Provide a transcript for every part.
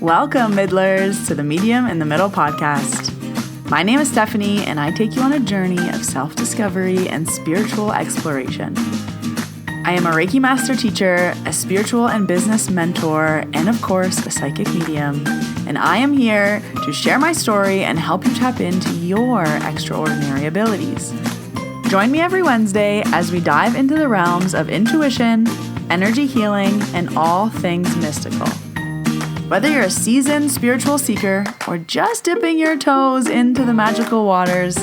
Welcome, Middlers, to the Medium in the Middle podcast. My name is Stephanie, and I take you on a journey of self-discovery and spiritual exploration. I am a Reiki master teacher, a spiritual and business mentor, and of course, a psychic medium. And I am here to share my story and help you tap into your extraordinary abilities. Join me every Wednesday as we dive into the realms of intuition, energy healing, and all things mystical. Whether you're a seasoned spiritual seeker or just dipping your toes into the magical waters,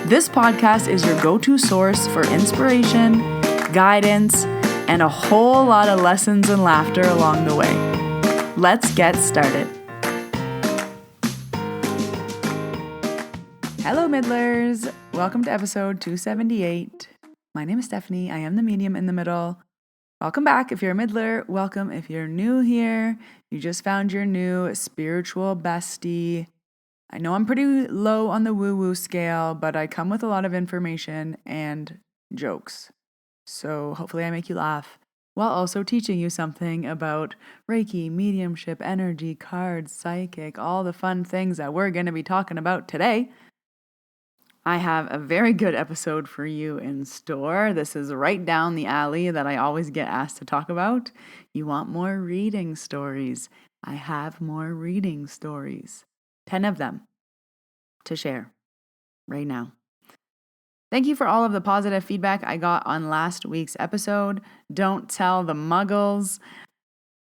this podcast is your go-to source for inspiration, guidance, and a whole lot of lessons and laughter along the way. Let's get started. Hello, Middlers. Welcome to episode 278. My name is Stephanie. I am the medium in the middle. Welcome back if you're a Middler. Welcome if you're new here. You just found your new spiritual bestie. I know I'm pretty low on the woo-woo scale, but I come with a lot of information and jokes. So hopefully I make you laugh while also teaching you something about Reiki, mediumship, energy, cards, psychic, all the fun things that we're going to be talking about today. I have a very good episode for you in store. This is right down the alley that I always get asked to talk about. You want more reading stories? I have more reading stories. 10 of them to share right now. Thank you for all of the positive feedback I got on last week's episode. Don't tell the muggles.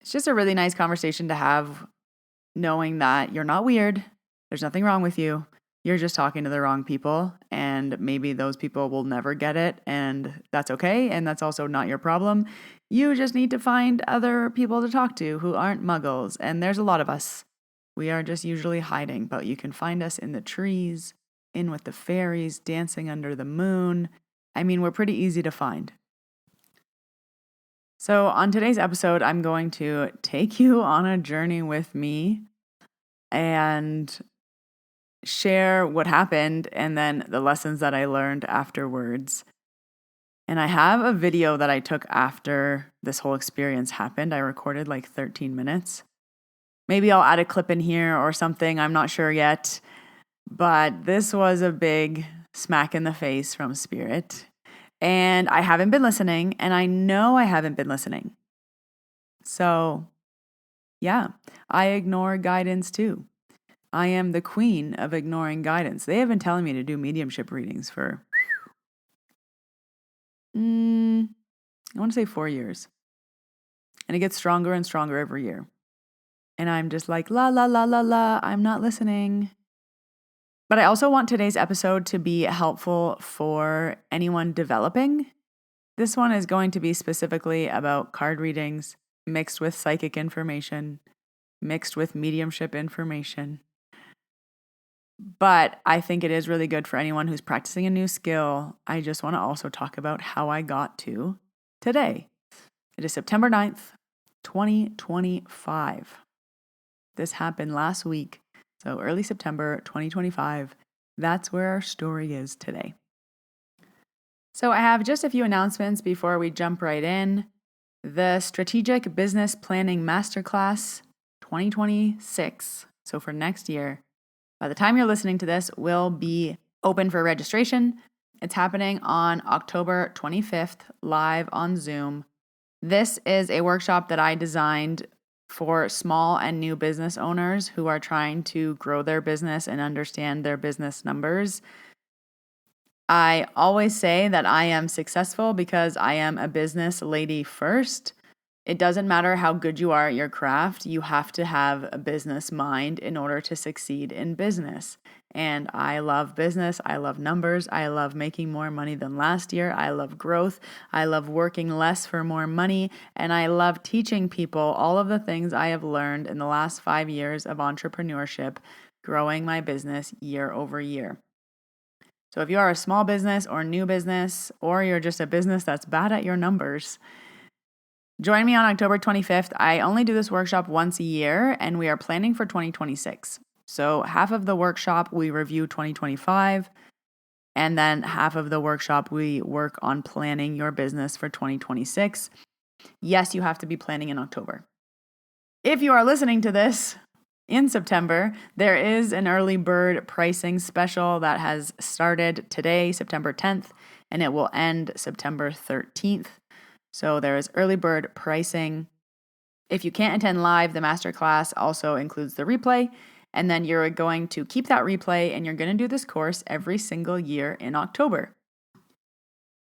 It's just a really nice conversation to have, knowing that you're not weird. There's nothing wrong with you. You're just talking to the wrong people, and maybe those people will never get it, and that's okay, and that's also not your problem. You just need to find other people to talk to who aren't muggles, and there's a lot of us. We are just usually hiding, but you can find us in the trees, in with the fairies, dancing under the moon. I mean, we're pretty easy to find. So on today's episode, I'm going to take you on a journey with me and share what happened and then the lessons that I learned afterwards. And I have a video that I took after this whole experience happened. I recorded like 13 minutes. Maybe I'll add a clip in here or something. I'm not sure yet. But this was a big smack in the face from Spirit. And I haven't been listening, and I know I haven't been listening. So, yeah, I ignore guidance too. I am the queen of ignoring guidance. They have been telling me to do mediumship readings for, I want to say 4 years. And it gets stronger and stronger every year. And I'm just like, la, la, la, la, la, I'm not listening. But I also want today's episode to be helpful for anyone developing. This one is going to be specifically about card readings, mixed with psychic information, mixed with mediumship information. But I think it is really good for anyone who's practicing a new skill. I just want to also talk about how I got to today. It is September 9th, 2025. This happened last week, so early September 2025. That's where our story is today. So I have just a few announcements before we jump right in. The Strategic Business Planning Masterclass 2026, so for next year, by the time you're listening to this, will be open for registration. It's happening on October 25th, live on Zoom. This is a workshop that I designed for small and new business owners who are trying to grow their business and understand their business numbers. I always say that I am successful because I am a business lady first. It doesn't matter how good you are at your craft. You have to have a business mind in order to succeed in business. And I love business. I love numbers. I love making more money than last year. I love growth. I love working less for more money. And I love teaching people all of the things I have learned in the last 5 years of entrepreneurship, growing my business year over year. So if you are a small business or new business, or you're just a business that's bad at your numbers, join me on October 25th. I only do this workshop once a year, and we are planning for 2026. So half of the workshop, we review 2025, and then half of the workshop, we work on planning your business for 2026. Yes, you have to be planning in October. If you are listening to this in September, there is an early bird pricing special that has started today, September 10th, and it will end September 13th. So there is early bird pricing. If you can't attend live, the masterclass also includes the replay. And then you're going to keep that replay and you're going to do this course every single year in October.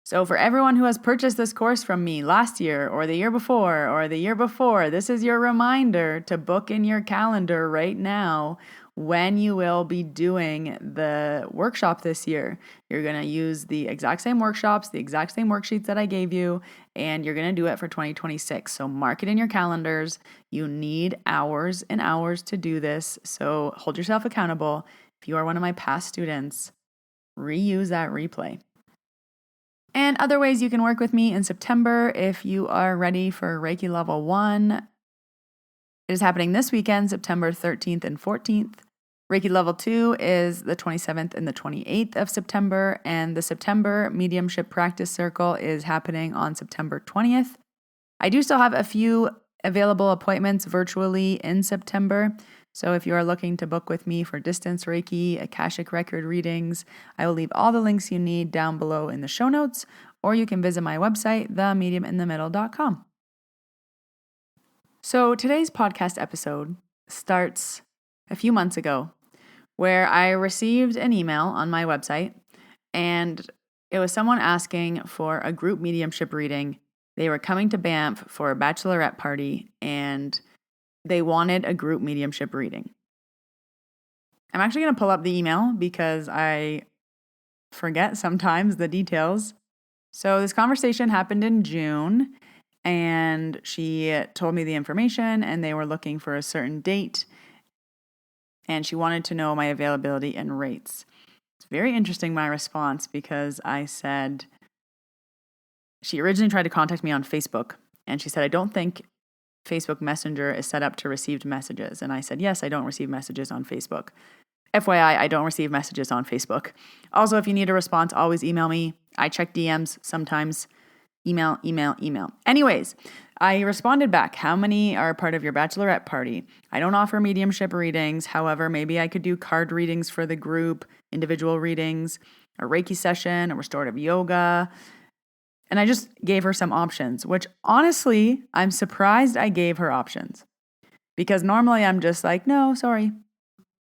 So for everyone who has purchased this course from me last year or the year before, this is your reminder to book in your calendar right now when you will be doing the workshop this year. You're going to use the exact same workshops, the exact same worksheets that I gave you, and you're going to do it for 2026. So mark it in your calendars. You need hours and hours to do this. So hold yourself accountable. If you are one of my past students, reuse that replay. And other ways you can work with me in September if you are ready for Reiki Level 1. It is happening this weekend, September 13th and 14th. Reiki Level 2 is the 27th and the 28th of September, and the September Mediumship Practice Circle is happening on September 20th. I do still have a few available appointments virtually in September. So if you are looking to book with me for distance Reiki, Akashic record readings, I will leave all the links you need down below in the show notes, or you can visit my website, themediuminthemiddle.com. So today's podcast episode starts a few months ago, where I received an email on my website, and it was someone asking for a group mediumship reading. They were coming to Banff for a bachelorette party, and they wanted a group mediumship reading. I'm actually going to pull up the email because I forget sometimes the details. So this conversation happened in June, and she told me the information, and they were looking for a certain date, and she wanted to know my availability and rates. It's very interesting, my response, because I said, she originally tried to contact me on Facebook, and she said, I don't think Facebook Messenger is set up to receive messages. And I said, yes, I don't receive messages on Facebook. FYI, I don't receive messages on Facebook. Also, if you need a response, always email me. I check DMs sometimes. Email. Anyways, I responded back, how many are part of your bachelorette party? I don't offer mediumship readings. However, maybe I could do card readings for the group, individual readings, a Reiki session, a restorative yoga. And I just gave her some options, which honestly, I'm surprised I gave her options because normally I'm just like, no, sorry.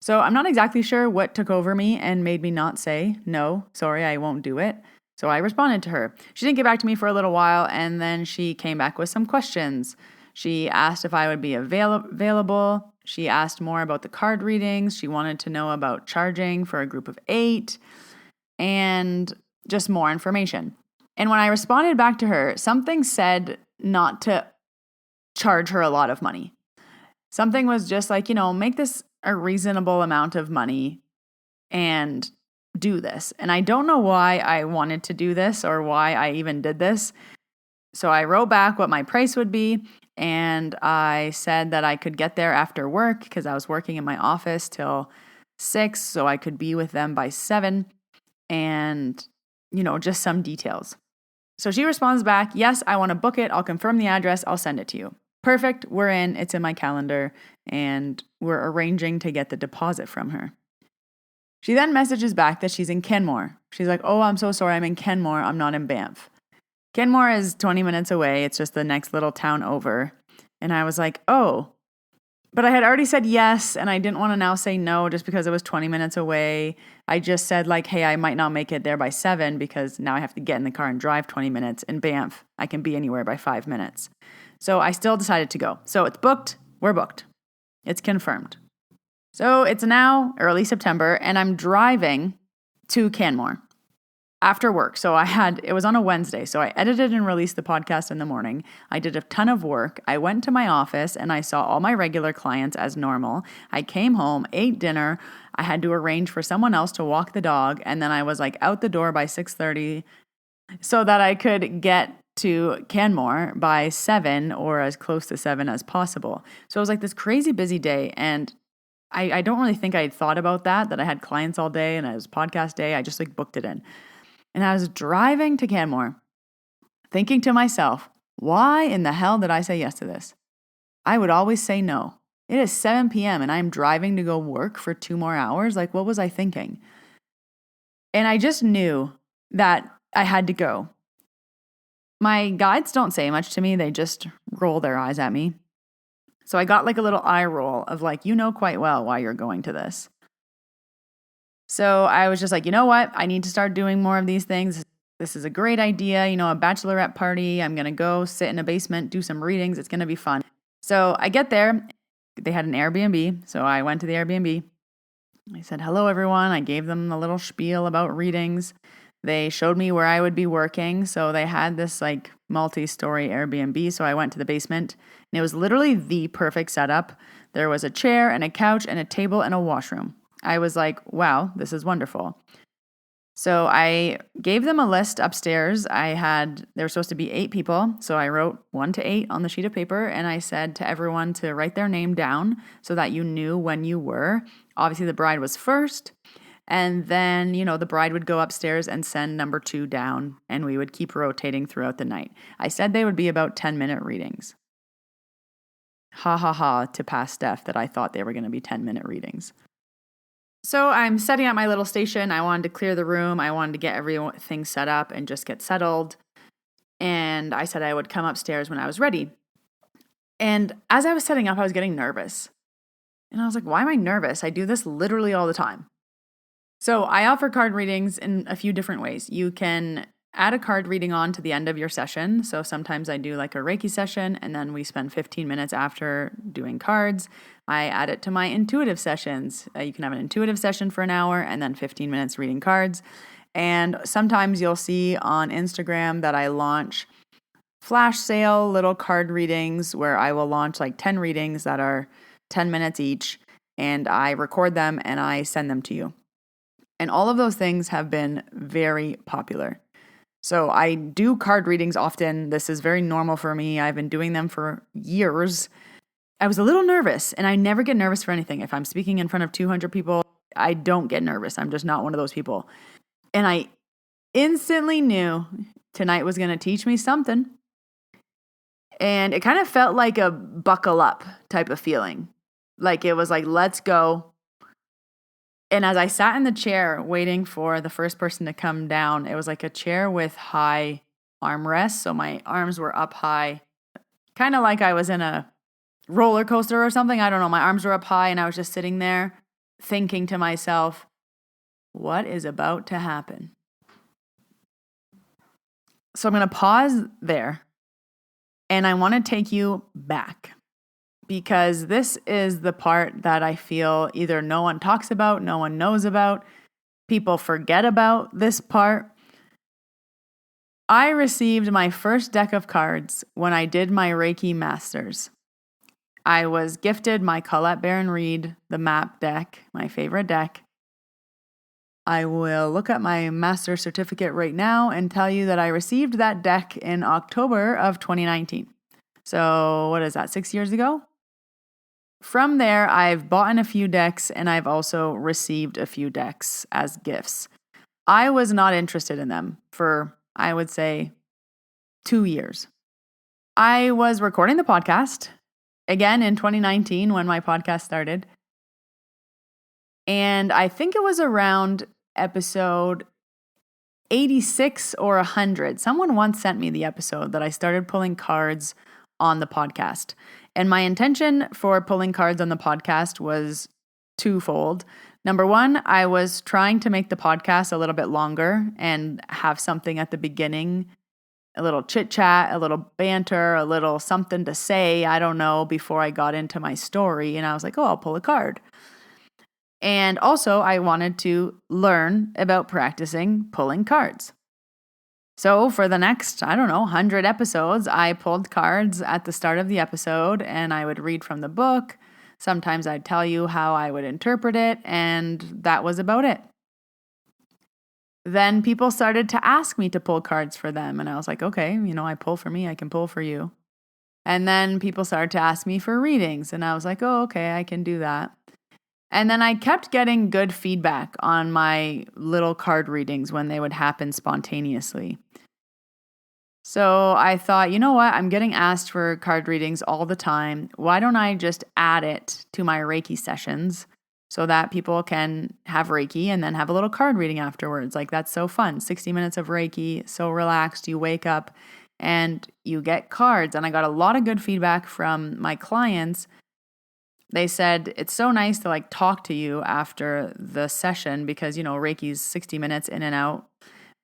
So I'm not exactly sure what took over me and made me not say, no, sorry, I won't do it. So I responded to her. She didn't get back to me for a little while, and then she came back with some questions. She asked if I would be available. She asked more about the card readings. She wanted to know about charging for a group of 8 and just more information. And when I responded back to her, something said not to charge her a lot of money. Something was just like, make this a reasonable amount of money and do this. And I don't know why I wanted to do this or why I even did this. So I wrote back what my price would be, and I said that I could get there after work because I was working in my office till 6, so I could be with them by 7, and, just some details. So she responds back, yes, I want to book it. I'll confirm the address. I'll send it to you. Perfect. We're in. It's in my calendar. And we're arranging to get the deposit from her. She then messages back that she's in Kenmore. She's like, oh, I'm so sorry. I'm in Kenmore. I'm not in Banff. Kenmore is 20 minutes away. It's just the next little town over. And I was like, oh. But I had already said yes, and I didn't want to now say no just because it was 20 minutes away. I just said hey, I might not make it there by 7 because now I have to get in the car and drive 20 minutes. In Banff, I can be anywhere by 5 minutes. So I still decided to go. So it's booked. We're booked. It's confirmed. So it's now early September, and I'm driving to Canmore after work. So it was on a Wednesday. So I edited and released the podcast in the morning. I did a ton of work. I went to my office and I saw all my regular clients as normal. I came home, ate dinner. I had to arrange for someone else to walk the dog. And then I was out the door by 6:30 so that I could get to Canmore by 7 or as close to 7 as possible. So it was this crazy busy day. And I don't really think I had thought about that I had clients all day and it was podcast day. I just booked it in. And I was driving to Canmore thinking to myself, why in the hell did I say yes to this? I would always say no. It is 7 p.m. and I'm driving to go work for 2 more hours. Like, what was I thinking? And I just knew that I had to go. My guides don't say much to me. They just roll their eyes at me. So I got like a little eye roll of like, you know quite well why you're going to this. So I was just like, you know what? I need to start doing more of these things. This is a great idea. A bachelorette party. I'm going to go sit in a basement, do some readings. It's going to be fun. So I get there. They had an Airbnb. So I went to the Airbnb. I said, hello, everyone. I gave them a little spiel about readings. They showed me where I would be working. So they had this like multi-story Airbnb. So I went to the basement and it was literally the perfect setup. There was a chair and a couch and a table and a washroom. I was like, wow, this is wonderful. So I gave them a list upstairs. There were supposed to be 8 people. So I wrote 1 to 8 on the sheet of paper. And I said to everyone to write their name down so that you knew when you were. Obviously, the bride was first. And then, the bride would go upstairs and send number 2 down. And we would keep rotating throughout the night. I said they would be about 10-minute readings. Ha ha ha to past Steph that I thought they were going to be 10-minute readings. So I'm setting up my little station. I wanted to clear the room. I wanted to get everything set up and just get settled. And I said I would come upstairs when I was ready. And as I was setting up, I was getting nervous. And I was like, why am I nervous? I do this literally all the time. So I offer card readings in a few different ways. You can add a card reading on to the end of your session. So sometimes I do like a Reiki session and then we spend 15 minutes after doing cards. I add it to my intuitive sessions. You can have an intuitive session for an hour and then 15 minutes reading cards. And sometimes you'll see on Instagram that I launch flash sale little card readings where I will launch like 10 readings that are 10 minutes each. And I record them and I send them to you. And all of those things have been very popular. So I do card readings often. This is very normal for me. I've been doing them for years. I was a little nervous, and I never get nervous for anything. If I'm speaking in front of 200 people, I don't get nervous. I'm just not one of those people. And I instantly knew tonight was going to teach me something. And it kind of felt like a buckle up type of feeling. Like it was like, let's go. And as I sat in the chair waiting for the first person to come down, it was like a chair with high armrests. So my arms were up high, kind of like I was in a roller coaster or something. I don't know. My arms were up high and I was just sitting there thinking to myself, what is about to happen? So I'm going to pause there and I want to take you back. Because this is the part that I feel either no one talks about, no one knows about, people forget about this part. I received my first deck of cards when I did my Reiki Masters. I was gifted my Colette Baron Reed, the map deck, my favorite deck. I will look at my master certificate right now and tell you that I received that deck in October of 2019. So what is that, 6 years ago? From there, I've bought in a few decks and I've also received a few decks as gifts. I was not interested in them for, I would say, 2 years. I was recording the podcast, again in 2019 when my podcast started. And I think it was around episode 86 or 100. Someone once sent me the episode that I started pulling cards on the podcast. And my intention for pulling cards on the podcast was twofold. Number one, I was trying to make the podcast a little bit longer and have something at the beginning, a little chit chat, a little banter, a little something to say, I don't know, before I got into my story. And I was like, oh, I'll pull a card. And also I wanted to learn about practicing pulling cards. So for the next, 100 episodes, I pulled cards at the start of the episode and I would read from the book. Sometimes I'd tell you how I would interpret it, and that was about it. Then people started to ask me to pull cards for them, and I was like, okay, I pull for me, I can pull for you. And then people started to ask me for readings, and I was like, oh, okay, I can do that. And then I kept getting good feedback on my little card readings when they would happen spontaneously. So I thought, you know what? I'm getting asked for card readings all the time. Why don't I just add it to my Reiki sessions so that people can have Reiki and then have a little card reading afterwards? Like, that's so fun. 60 minutes of Reiki, so relaxed. You wake up and you get cards. And I got a lot of good feedback from my clients. They said it's so nice to like talk to you after the session because, Reiki's 60 minutes in and out.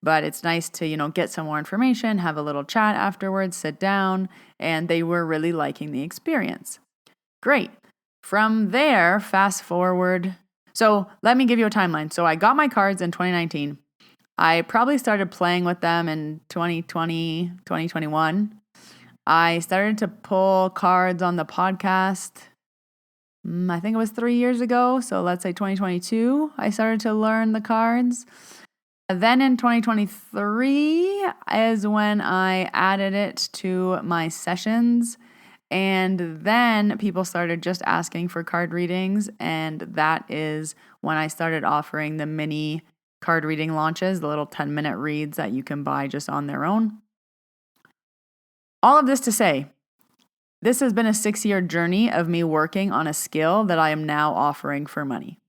But it's nice to, get some more information, have a little chat afterwards, sit down, and they were really liking the experience. Great. From there, fast forward. So let me give you a timeline. So I got my cards in 2019. I probably started playing with them in 2020, 2021. I started to pull cards on the podcast. I think it was 3 years ago. So let's say 2022, I started to learn the cards. Then in 2023 is when I added it to my sessions. And then people started just asking for card readings. And that is when I started offering the mini card reading launches, the little 10-minute reads that you can buy just on their own. All of this to say, this has been a 6-year journey of me working on a skill that I am now offering for money.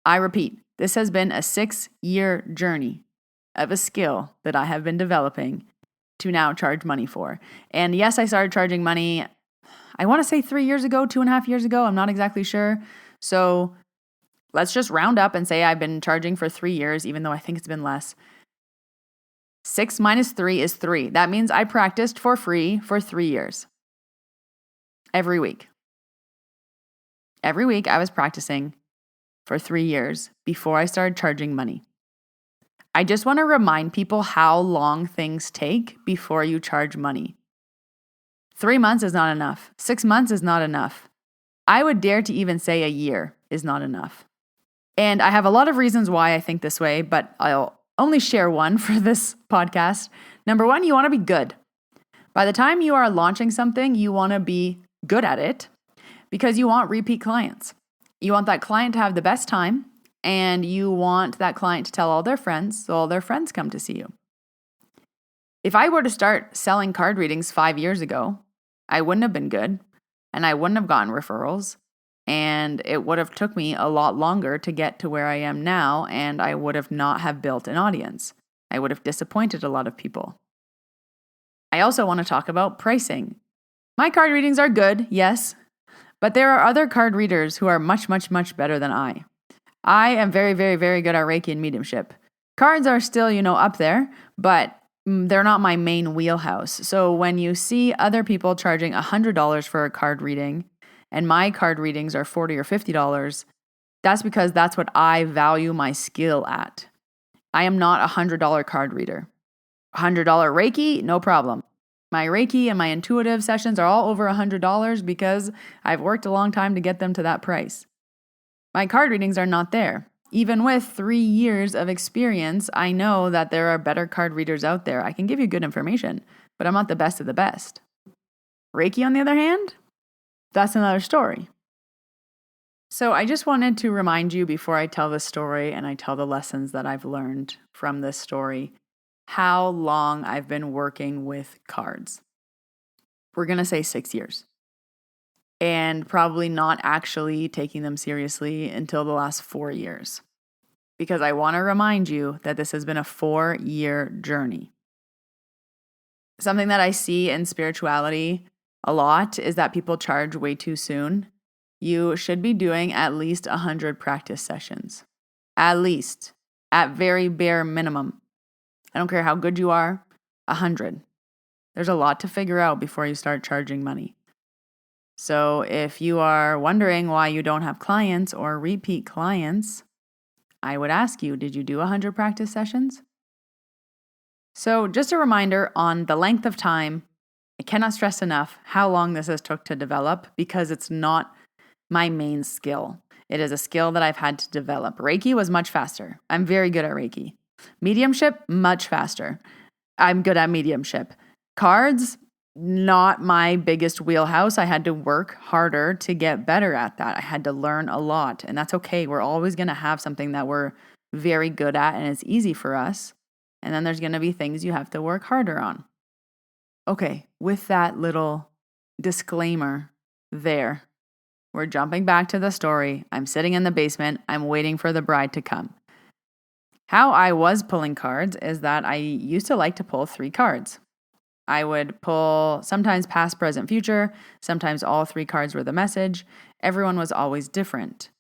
I repeat, this has been a 6-year journey of a skill that I have been developing to now charge money for. And yes, I started charging money, I want to say 3 years ago, 2.5 years ago. I'm not exactly sure. So let's just round up and say I've been charging for 3 years, even though I think it's been less. 6 minus 3 is 3. That means I practiced for free for 3 years. Every week. Every week I was practicing for 3 years before I started charging money. I just want to remind people how long things take before you charge money. 3 months is not enough. 6 months is not enough. I would dare to even say a year is not enough. And I have a lot of reasons why I think this way, but I'll only share one for this podcast. Number one, you want to be good. By the time you are launching something, you want to be good at it because you want repeat clients. You want that client to have the best time, and you want that client to tell all their friends, so all their friends come to see you. If I were to start selling card readings 5 years ago, I wouldn't have been good, and I wouldn't have gotten referrals, and it would have took me a lot longer to get to where I am now, and I would have not have built an audience. I would have disappointed a lot of people. I also want to talk about pricing. My card readings are good, yes, but there are other card readers who are much, much, much better than I. I am very, very, very good at Reiki and mediumship. Cards are still, up there, but they're not my main wheelhouse. So when you see other people charging $100 for a card reading, and my card readings are $40 or $50, that's because that's what I value my skill at. I am not a $100 card reader. $100 Reiki, no problem. My Reiki and my intuitive sessions are all over $100 because I've worked a long time to get them to that price. My card readings are not there. Even with 3 years of experience, I know that there are better card readers out there. I can give you good information, but I'm not the best of the best. Reiki, on the other hand, that's another story. So I just wanted to remind you before I tell this story and I tell the lessons that I've learned from this story, how long I've been working with cards. We're going to say 6 years. And probably not actually taking them seriously until the last 4 years. Because I want to remind you that this has been a 4-year journey. Something that I see in spirituality a lot is that people charge way too soon. You should be doing at least 100 practice sessions. At least. At very bare minimum. I don't care how good you are, 100. There's a lot to figure out before you start charging money. So if you are wondering why you don't have clients or repeat clients, I would ask you, did you do 100 practice sessions? So just a reminder on the length of time, I cannot stress enough how long this has took to develop because it's not my main skill. It is a skill that I've had to develop. Reiki was much faster. I'm very good at Reiki. Mediumship, much faster. I'm good at mediumship. Cards, not my biggest wheelhouse. I had to work harder to get better at that. I had to learn a lot, and that's okay. We're always going to have something that we're very good at and it's easy for us. And then there's going to be things you have to work harder on. Okay, with that little disclaimer there, we're jumping back to the story. I'm sitting in the basement. I'm waiting for the bride to come. How I was pulling cards is that I used to like to pull 3 cards. I would pull sometimes past, present, future. Sometimes all 3 cards were the message. Everyone was always different.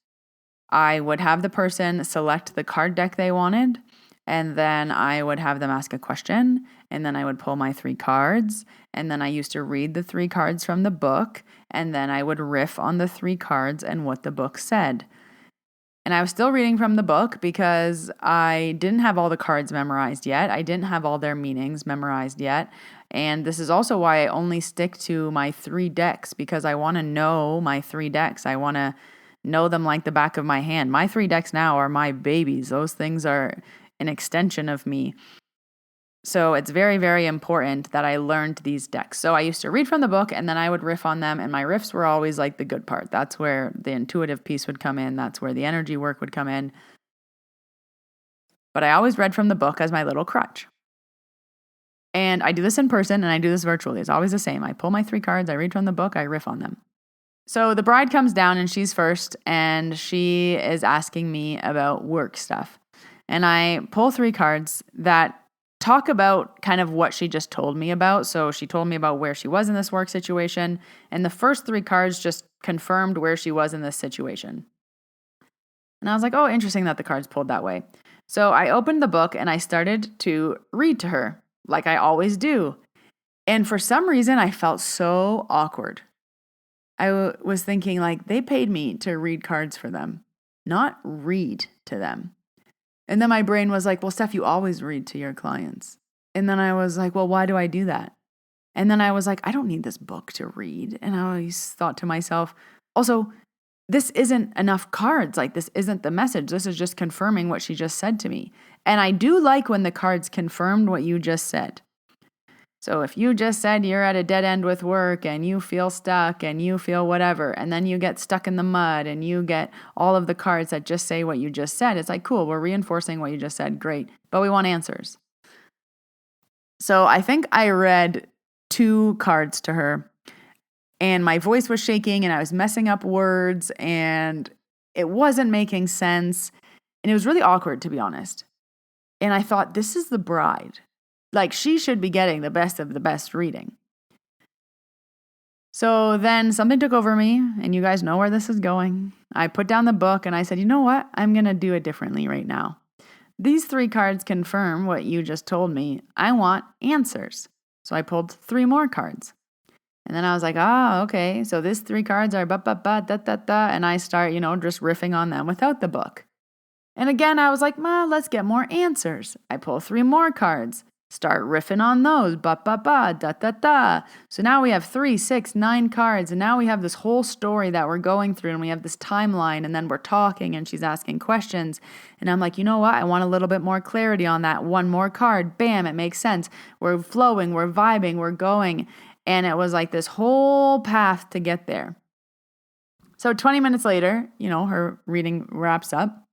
I would have the person select the card deck they wanted, and then I would have them ask a question, and then I would pull my 3 cards, and then I used to read the 3 cards from the book, and then I would riff on the 3 cards and what the book said. And I was still reading from the book because I didn't have all the cards memorized yet. I didn't have all their meanings memorized yet. And this is also why I only stick to my 3 decks, because I want to know my 3 decks. I want to know them like the back of my hand. My 3 decks now are my babies. Those things are an extension of me. So it's very, very important that I learned these decks. So I used to read from the book and then I would riff on them. And my riffs were always like the good part. That's where the intuitive piece would come in. That's where the energy work would come in. But I always read from the book as my little crutch. And I do this in person and I do this virtually. It's always the same. I pull my 3 cards, I read from the book, I riff on them. So the bride comes down and she's first and she is asking me about work stuff. And I pull 3 cards that talk about kind of what she just told me about. So she told me about where she was in this work situation. And the first 3 cards just confirmed where she was in this situation. And I was like, oh, interesting that the cards pulled that way. So I opened the book and I started to read to her like I always do. And for some reason, I felt so awkward. I was thinking like they paid me to read cards for them, not read to them. And then my brain was like, well, Steph, you always read to your clients. And then I was like, well, why do I do that? And then I was like, I don't need this book to read. And I always thought to myself, also, this isn't enough cards. Like, this isn't the message. This is just confirming what she just said to me. And I do like when the cards confirmed what you just said. So if you just said you're at a dead end with work and you feel stuck and you feel whatever, and then you get stuck in the mud and you get all of the cards that just say what you just said, it's like, cool, we're reinforcing what you just said. Great. But we want answers. So I think I read 2 cards to her and my voice was shaking and I was messing up words and it wasn't making sense. And it was really awkward, to be honest. And I thought, this is the bride. Like, she should be getting the best of the best reading. So then something took over me, and you guys know where this is going. I put down the book and I said, you know what? I'm going to do it differently right now. These 3 cards confirm what you just told me. I want answers. So I pulled 3 more cards. And then I was like, okay. So these 3 cards are da. And I start, just riffing on them without the book. And again, I was like, let's get more answers. I pull 3 more cards. Start riffing on those, da. So now we have 3, 6, 9 cards, and now we have this whole story that we're going through, and we have this timeline, and then we're talking, and she's asking questions, and I'm like, you know what? I want a little bit more clarity on that. 1 more card, bam, it makes sense. We're flowing, we're vibing, we're going, and it was like this whole path to get there. So 20 minutes later, her reading wraps up.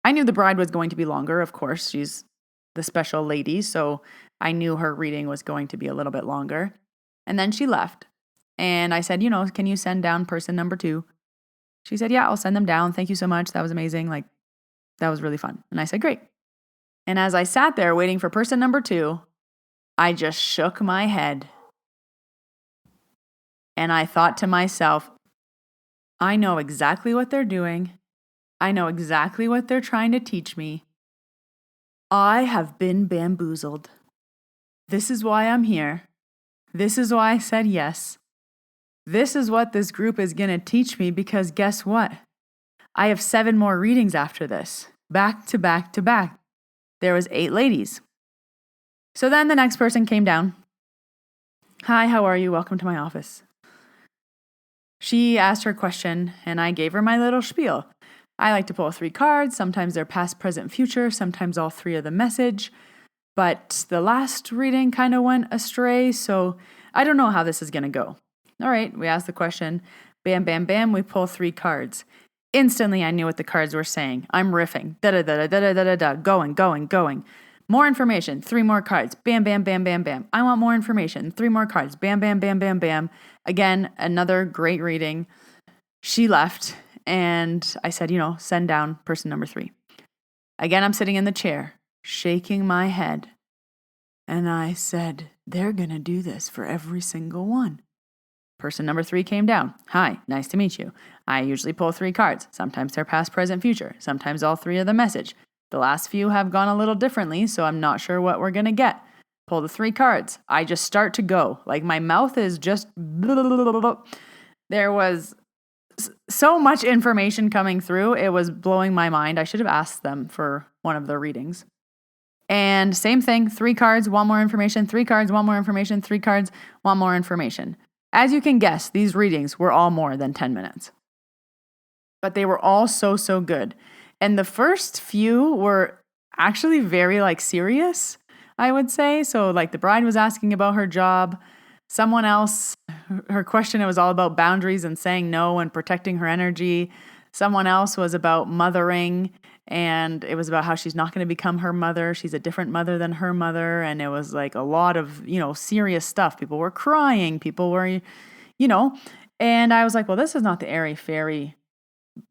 I knew the bride was going to be longer, of course. She's the special lady, so I knew her reading was going to be a little bit longer. And then she left. And I said, can you send down person number 2? She said, yeah, I'll send them down. Thank you so much. That was amazing. Like, that was really fun. And I said, great. And as I sat there waiting for person number 2, I just shook my head. And I thought to myself, I know exactly what they're doing. I know exactly what they're trying to teach me. I have been bamboozled. This is why I'm here. This is why I said yes. This is what this group is going to teach me, because guess what? I have 7 more readings after this, back to back to back. There was 8 ladies. So then the next person came down. Hi, how are you? Welcome to my office. She asked her question and I gave her my little spiel. I like to pull 3 cards. Sometimes they're past, present, future. Sometimes all 3 are the message. But the last reading kind of went astray, so I don't know how this is going to go. All right, we asked the question. Bam, bam, bam, we pull 3 cards. Instantly, I knew what the cards were saying. I'm riffing. Da-da-da-da-da-da-da-da, going. More information, 3 more cards. Bam, bam, bam, bam, bam. I want more information, 3 more cards. Bam, bam, bam, bam, bam. Again, another great reading. She left and I said, send down person number 3. Again, I'm sitting in the chair, shaking my head. And I said, they're going to do this for every single one. Person number 3 came down. Hi, nice to meet you. I usually pull 3 cards. Sometimes they're past, present, future. Sometimes all 3 are the message. The last few have gone a little differently, so I'm not sure what we're going to get. Pull the 3 cards. I just start to go. Like my mouth is just... There was so much information coming through. It was blowing my mind. I should have asked them for one of the readings. And same thing, 3 cards, want more information, 3 cards, want more information, 3 cards, want more information. As you can guess, these readings were all more than 10 minutes. But they were all so good. And the first few were actually very serious, I would say. So the bride was asking about her job. Someone else, her question, it was all about boundaries and saying no and protecting her energy. Someone else was about mothering, and it was about how she's not going to become her mother. She's a different mother than her mother. And it was a lot of, serious stuff. People were crying. People were, and I was like, well, this is not the airy-fairy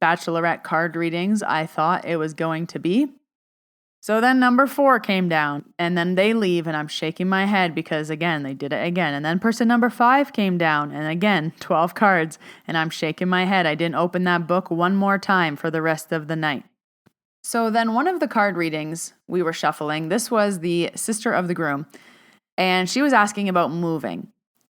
bachelorette card readings I thought it was going to be. So then number 4 came down, and then they leave, and I'm shaking my head because, again, they did it again. And then person number 5 came down, and again, 12 cards, and I'm shaking my head. I didn't open that book one more time for the rest of the night. So then one of the card readings we were shuffling, this was the sister of the groom, and she was asking about moving.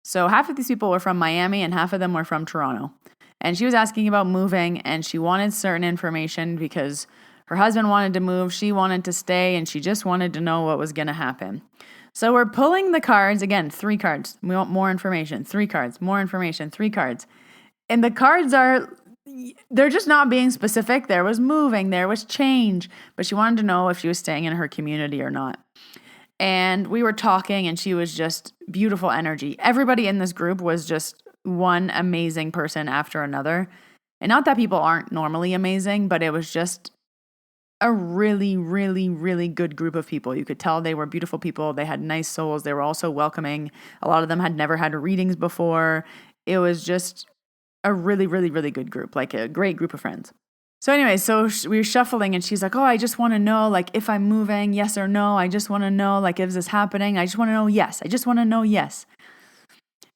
So half of these people were from Miami, and half of them were from Toronto. And she was asking about moving, and she wanted certain information because her husband wanted to move, she wanted to stay, and she just wanted to know what was going to happen. So we're pulling the cards, again, 3 cards. We want more information, 3 cards, more information, 3 cards. And the cards they're just not being specific. There was moving, there was change, but she wanted to know if she was staying in her community or not. And we were talking, and she was just beautiful energy. Everybody in this group was just one amazing person after another. And not that people aren't normally amazing, but it was just a really, really, really good group of people. You could tell they were beautiful people. They had nice souls. They were also welcoming. A lot of them had never had readings before. It was just a really, really, really good group, a great group of friends. So anyway, we were shuffling, and she's like, oh, I just want to know, if I'm moving, yes or no. I just want to know, is this happening? I just want to know yes. I just want to know yes.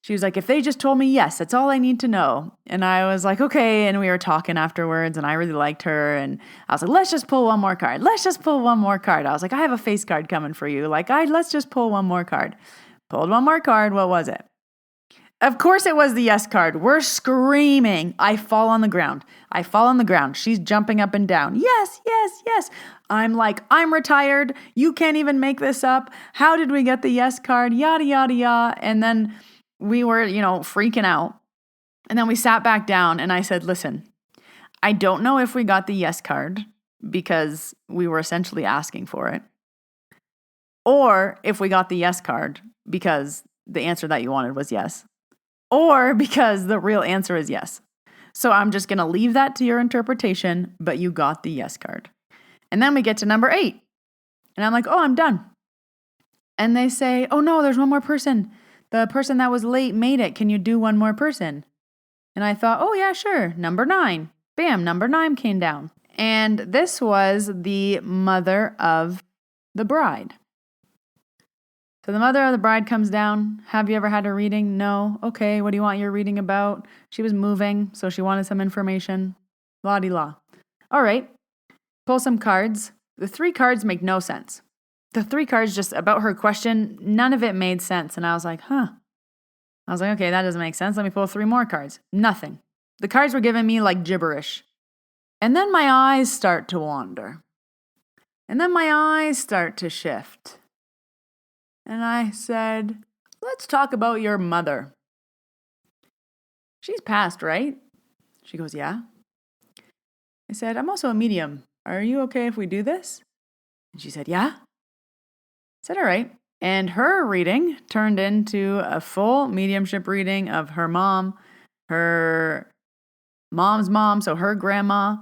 She was like, if they just told me yes, that's all I need to know. And I was like, okay. And we were talking afterwards, and I really liked her. And I was like, let's just pull one more card. Let's just pull one more card. I was like, I have a face card coming for you. Let's just pull one more card. Pulled one more card. What was it? Of course it was the yes card. We're screaming. I fall on the ground. She's jumping up and down. Yes, yes, yes. I'm like, I'm retired. You can't even make this up. How did we get the yes card? Yada, yada, yada. And then we were, freaking out. And then we sat back down, and I said, listen, I don't know if we got the yes card because we were essentially asking for it, or if we got the yes card because the answer that you wanted was yes, or because the real answer is yes. So I'm just going to leave that to your interpretation, but you got the yes card. And then we get to number 8. And I'm like, oh, I'm done. And they say, oh no, there's one more person. The person that was late made it. Can you do one more person? And I thought, oh yeah, sure. Number 9. Bam, number 9 came down. And this was the mother of the bride. So the mother of the bride comes down. Have you ever had a reading? No. Okay, what do you want your reading about? She was moving, so she wanted some information. La-di-la. All right, pull some cards. The 3 cards make no sense. The 3 cards just about her question, none of it made sense. And I was like, huh. I was like, okay, that doesn't make sense. Let me pull 3 more cards. Nothing. The cards were giving me like gibberish. And then my eyes start to wander. And then my eyes start to shift. And I said, let's talk about your mother. She's passed, right? She goes, yeah. I said, I'm also a medium. Are you okay if we do this? And she said, yeah. I said, all right. And her reading turned into a full mediumship reading of her mom, her mom's mom, so her grandma,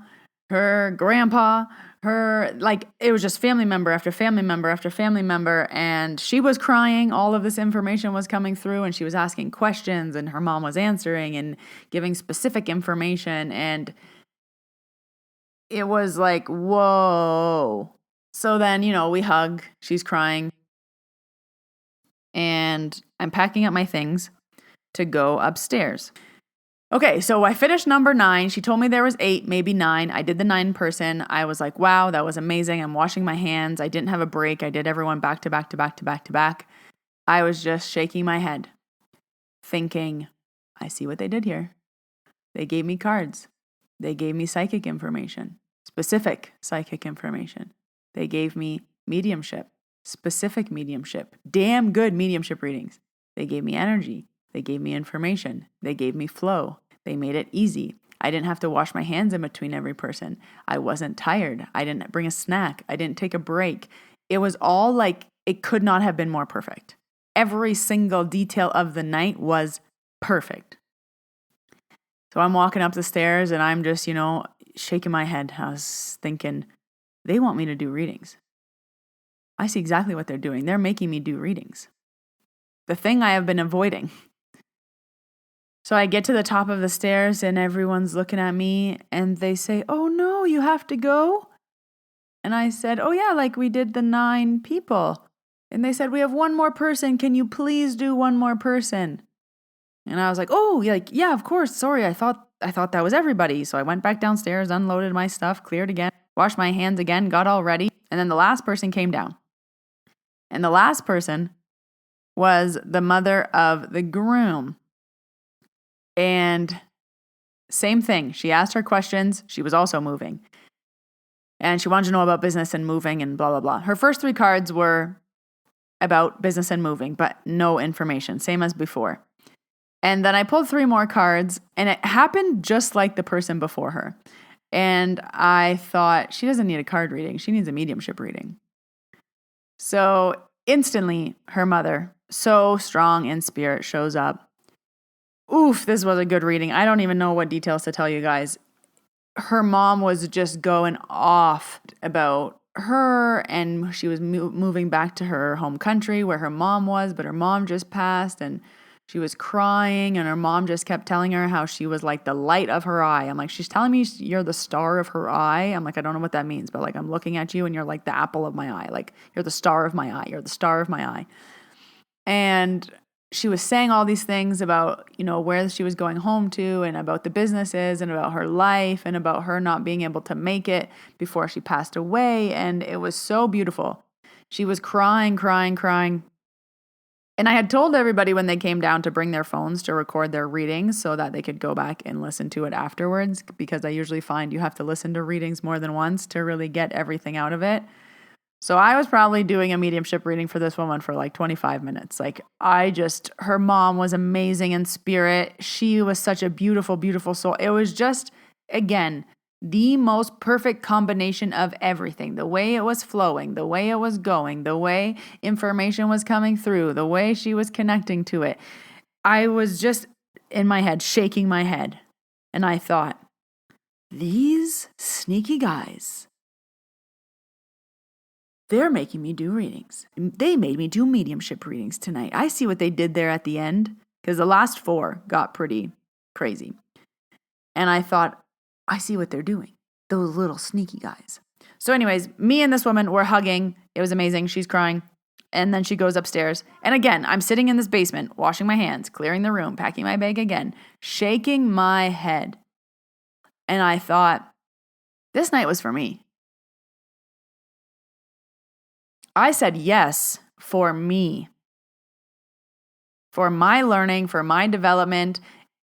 her grandpa, it was just family member after family member after family member, and she was crying. All of this information was coming through, and she was asking questions, and her mom was answering and giving specific information, and it was like, whoa. So then, we hug, she's crying, and I'm packing up my things to go upstairs. Okay, so I finished number 9. She told me there was 8, maybe 9. I did the 9 person. I was like, wow, that was amazing. I'm washing my hands. I didn't have a break. I did everyone back to back to back to back to back. I was just shaking my head, thinking, I see what they did here. They gave me cards. They gave me psychic information, specific psychic information. They gave me mediumship, specific mediumship, damn good mediumship readings. They gave me energy. They gave me information. They gave me flow. They made it easy. I didn't have to wash my hands in between every person. I wasn't tired. I didn't bring a snack. I didn't take a break. It was all like, it could not have been more perfect. Every single detail of the night was perfect. So I'm walking up the stairs and I'm just, shaking my head. I was thinking, they want me to do readings. I see exactly what they're doing. They're making me do readings. The thing I have been avoiding. So I get to the top of the stairs and everyone's looking at me and they say, oh no, you have to go? And I said, oh yeah, like we did the 9 people. And they said, we have one more person. Can you please do one more person? And I was like, oh, yeah, of course. Sorry, I thought that was everybody. So I went back downstairs, unloaded my stuff, cleared again, washed my hands again, got all ready. And then the last person came down. And the last person was the mother of the groom. And same thing. She asked her questions. She was also moving. And she wanted to know about business and moving and blah, blah, blah. Her first 3 cards were about business and moving, but no information, same as before. And then I pulled 3 more cards, and it happened just like the person before her. And I thought, she doesn't need a card reading. She needs a mediumship reading. So instantly, her mother, so strong in spirit, shows up. Oof, this was a good reading. I don't even know what details to tell you guys. Her mom was just going off about her, and she was moving back to her home country where her mom was, but her mom just passed, and she was crying, and her mom just kept telling her how she was like the light of her eye. I'm like, she's telling me you're the star of her eye. I'm like, I don't know what that means, but like, I'm looking at you and you're like the apple of my eye. Like, you're the star of my eye. You're the star of my eye. And she was saying all these things about, where she was going home to and about the businesses and about her life and about her not being able to make it before she passed away. And it was so beautiful. She was crying. And I had told everybody when they came down to bring their phones to record their readings so that they could go back and listen to it afterwards, because I usually find you have to listen to readings more than once to really get everything out of it. So I was probably doing a mediumship reading for this woman for like 25 minutes. Her mom was amazing in spirit. She was such a beautiful, beautiful soul. It was just, again, the most perfect combination of everything. The way it was flowing, the way it was going, the way information was coming through, the way she was connecting to it. I was just in my head, shaking my head. And I thought, these sneaky guys, they're making me do readings. They made me do mediumship readings tonight. I see what they did there at the end, because the last 4 got pretty crazy. And I thought, I see what they're doing. Those little sneaky guys. So anyways, me and this woman were hugging. It was amazing. She's crying. And then she goes upstairs. And again, I'm sitting in this basement, washing my hands, clearing the room, packing my bag again, shaking my head. And I thought, this night was for me. I said yes for me. For my learning, for my development.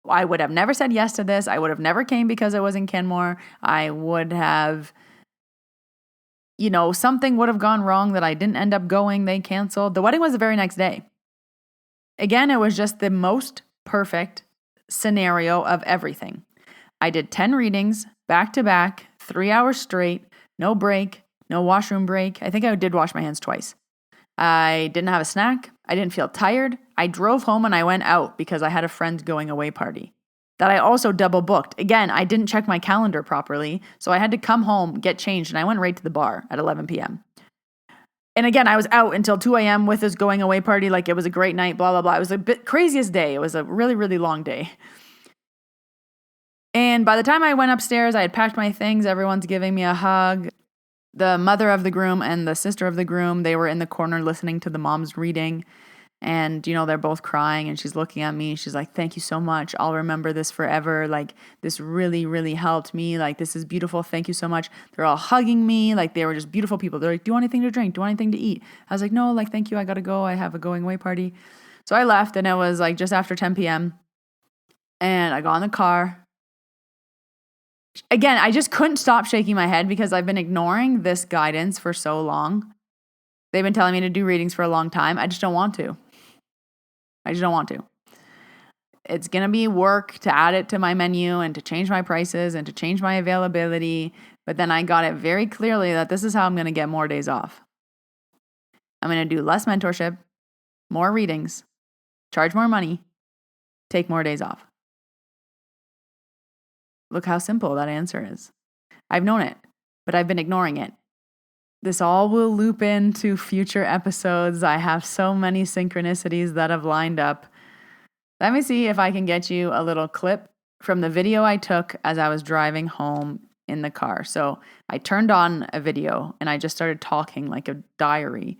I would have never said yes to this. I would have never came because I was in Kenmore. I would have, something would have gone wrong that I didn't end up going. They canceled. The wedding was the very next day. Again, it was just the most perfect scenario of everything. I did 10 readings back to back, 3 hours straight, no break, no washroom break. I think I did wash my hands twice. I didn't have a snack. I didn't feel tired. I drove home and I went out because I had a friend's going away party. that I also double booked. Again, I didn't check my calendar properly, so I had to come home, get changed, and I went right to the bar at 11 p.m. And again, I was out until 2 a.m. with this going away party. Like, it was a great night, blah, blah, blah. It was a bit craziest day. It was a really, really long day. And by the time I went upstairs, I had packed my things. Everyone's giving me a hug. The mother of the groom and the sister of the groom, they were in the corner listening to the mom's reading. And, they're both crying, and she's looking at me. She's like, thank you so much. I'll remember this forever. Like, this really, really helped me. Like, this is beautiful. Thank you so much. They're all hugging me. Like, they were just beautiful people. They're like, do you want anything to drink? Do you want anything to eat? I was like, no, like, thank you. I got to go. I have a going away party. So I left, and it was like just after 10 p.m. And I got in the car. Again, I just couldn't stop shaking my head because I've been ignoring this guidance for so long. They've been telling me to do readings for a long time. I just don't want to. It's going to be work to add it to my menu and to change my prices and to change my availability. But then I got it very clearly that this is how I'm going to get more days off. I'm going to do less mentorship, more readings, charge more money, take more days off. Look how simple that answer is. I've known it, but I've been ignoring it. This all will loop into future episodes. I have so many synchronicities that have lined up. Let me see if I can get you a little clip from the video I took as I was driving home in the car. So I turned on a video and I just started talking like a diary.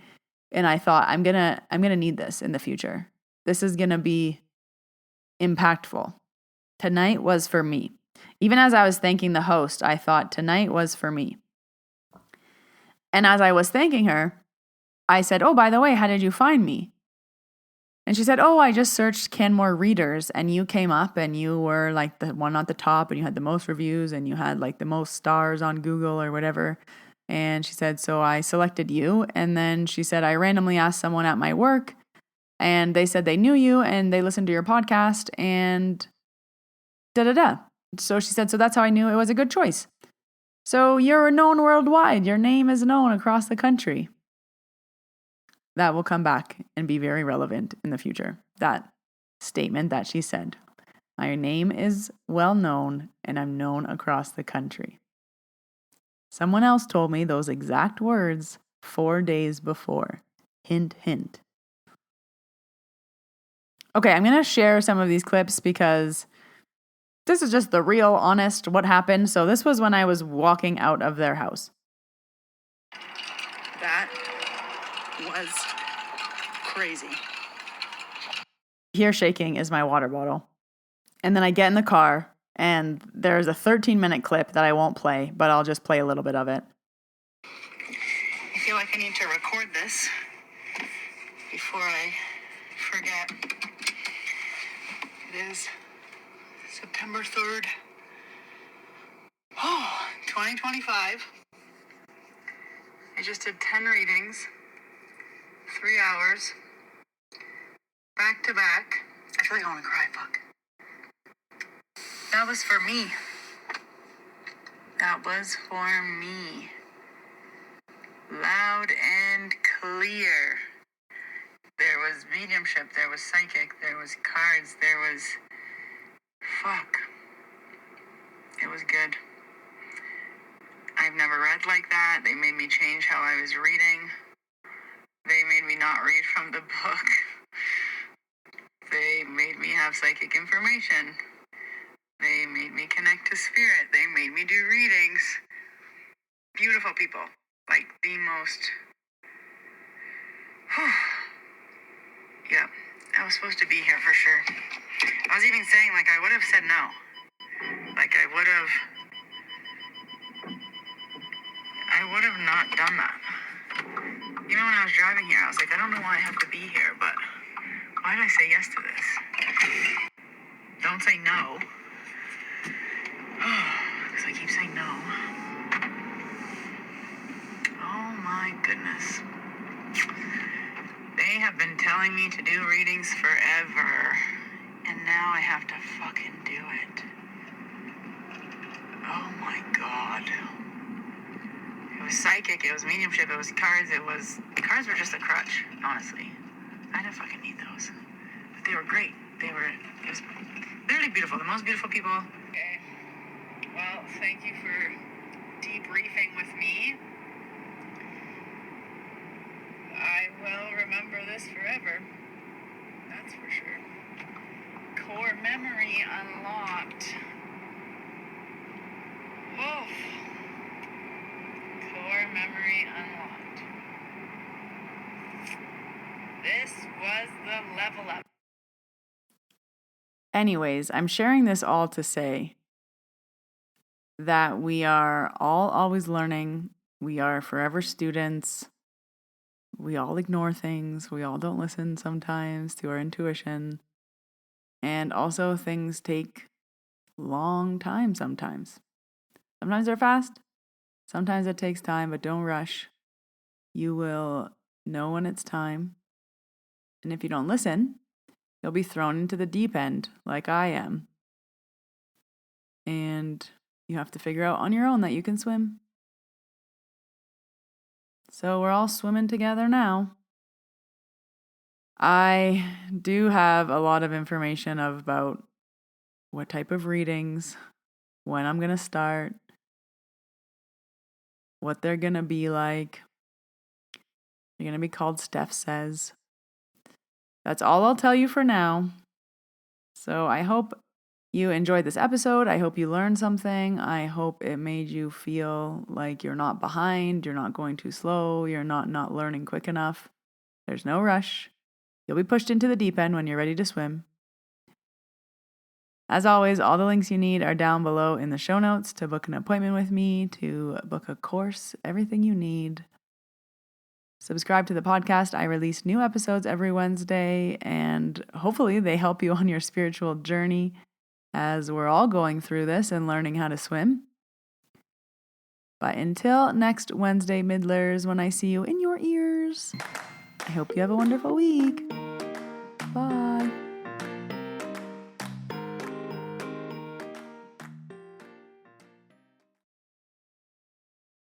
And I thought, I'm gonna need this in the future. This is gonna be impactful. Tonight was for me. Even as I was thanking the host, I thought tonight was for me. And as I was thanking her, I said, oh, by the way, how did you find me? And she said, oh, I just searched Canmore Readers, and you came up and you were like the one at the top, and you had the most reviews and you had like the most stars on Google or whatever. And she said, so I selected you. And then she said, I randomly asked someone at my work and they said they knew you and they listened to your podcast and da-da-da. So she said, so that's how I knew it was a good choice. So you're known worldwide. Your name is known across the country. That will come back and be very relevant in the future. That statement that she said. My name is well known and I'm known across the country. Someone else told me those exact words 4 days before. Hint, hint. Okay, I'm going to share some of these clips because this is just the real, honest, what happened. So this was when I was walking out of their house. That was crazy. Here shaking is my water bottle. And then I get in the car and there's a 13-minute clip that I won't play, but I'll just play a little bit of it. I feel like I need to record this before I forget. It is September 3rd, 2025. I just did 10 readings, 3 hours, back to back. I feel like I want to cry, fuck. That was for me. That was for me. Loud and clear. There was mediumship, there was psychic, there was cards, there was... Fuck. It was good. I've never read like that. They made me change how I was reading. They made me not read from the book. They made me have psychic information. They made me connect to spirit. They made me do readings. Beautiful people. Like the most... Yeah, I was supposed to be here for sure. I was even saying, like, I would have said no. Like, I would have not done that. Even when I was driving here, I was like, I don't know why I have to be here, but why did I say yes to this? Don't say no. Because I keep saying no. Oh my goodness. They have been telling me to do readings forever. And now I have to fucking do it. Oh my god. It was psychic, it was mediumship, it was cards, cards were just a crutch, honestly. I didn't fucking need those. But they were great. literally beautiful, the most beautiful people. Okay. Well, thank you for debriefing with me. I will remember this forever. That's for sure. Core memory unlocked. Woof. Core memory unlocked. This was the level up. Anyways, I'm sharing this all to say that we are all always learning. We are forever students. We all ignore things. We all don't listen sometimes to our intuition. And also, things take long time sometimes. Sometimes they're fast. Sometimes it takes time, but don't rush. You will know when it's time. And if you don't listen, you'll be thrown into the deep end like I am. And you have to figure out on your own that you can swim. So we're all swimming together now. I do have a lot of information about what type of readings, when I'm going to start, what they're going to be like. They're going to be called Steph Says. That's all I'll tell you for now. So I hope you enjoyed this episode. I hope you learned something. I hope it made you feel like you're not behind, you're not going too slow, you're not learning quick enough. There's no rush. You'll be pushed into the deep end when you're ready to swim. As always, all the links you need are down below in the show notes to book an appointment with me, to book a course, everything you need. Subscribe to the podcast. I release new episodes every Wednesday, and hopefully they help you on your spiritual journey as we're all going through this and learning how to swim. But until next Wednesday, Middlers, when I see you in your ears, I hope you have a wonderful week.